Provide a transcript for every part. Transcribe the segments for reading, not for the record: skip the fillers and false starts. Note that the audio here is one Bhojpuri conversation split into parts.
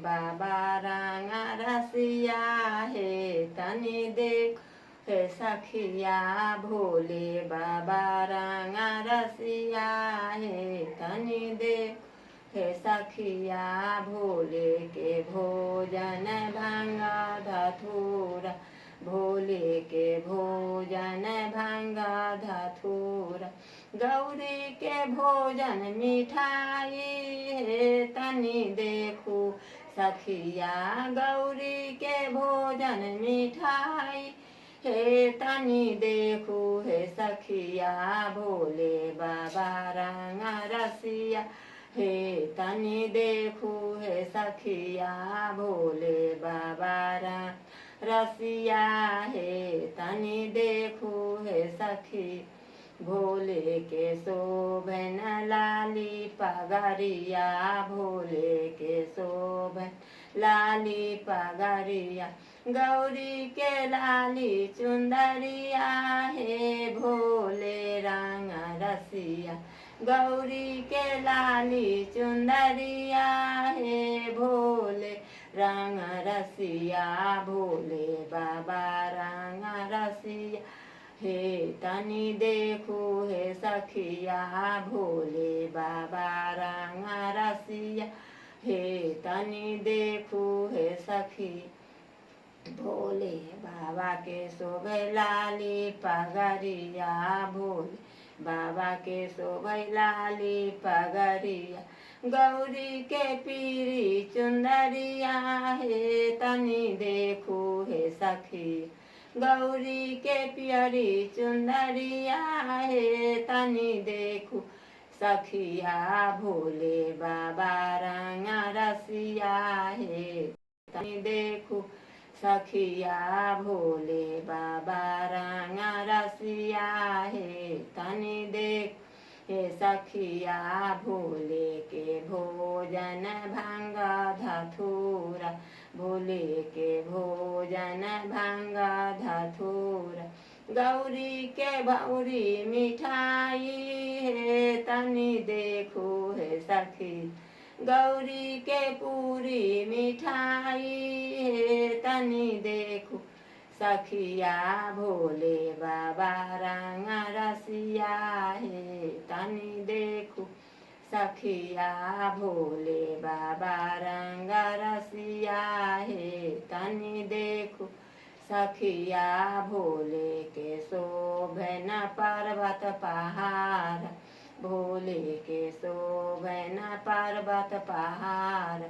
बाबा रंगा रसिया हे तनी देख हे सखिया भोले बाबा रंगा रसिया हे तनी देख हे सखिया भोले के भोजन भंगा धतूरा भोले के भोजन भंगा धतूरा गौरी के भोजन मिठाई हे तनी देखू सखिया गौरी के भोजन मिठाई हे तनी देखू हे सखिया भोले बाबा रंगा रसिया हे तनी देखू हे सखिया भोले बाबा रसिया हे तनी देखू हे सखी भोले के शोभन लाली पगरिया भोले के शोभन लाली पगरिया गौरी के लाली चुंदरिया हे भोले रंग रसिया गौरी के लाली चुंदरिया हे भोले रंग रसिया भोले बाबा रंग रसिया हे तनी देखू हे सखिया भोले बाबा रंग रसिया हे तनी देखू हे सखी भोले बाबा के शोभे लाली पगरिया भोले बाबा के शोभे लाली पगरिया गौरी के पीरी चुंदरिया हे तनी देखू हे सखी गौरी के प्यारी चुंदरिया हे तनी देखू सखिया भोले बाबा रंगा रसिया हे तनी देखू सखिया भोले बाबा रंगा रसिया हे तनी देख हे सखिया भोले के भोजन भंगा धतूरा भोले के भोजन भंगा धतूरा गौरी के भौरी मिठाई हे तनी देखू हे सखी गौरी के पूरी मिठाई हे तनी देखू सखिया भोले बाबा रंगा रसिया हे तनी देखू सखिया भोले बाबा रंगा रसिया हे तनी देखू सखिया भोले के शोभन पर्वत पहाड़ भोले के शोभन पर्वत पहाड़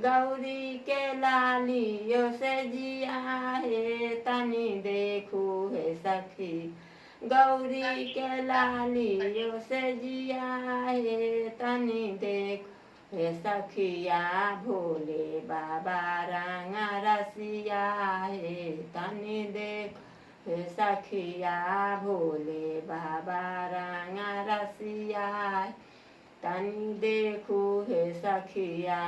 गौरी के लालियों से जिया हे तनी देखू हे सखी गौरी के लालियों से जिया हे तनी देखू हे सखिया भोले बाबा रंगा रसिया हे तनी देखू हे सखिया भोले बाबा रंगा रसिया तनी देखू हे सखिया।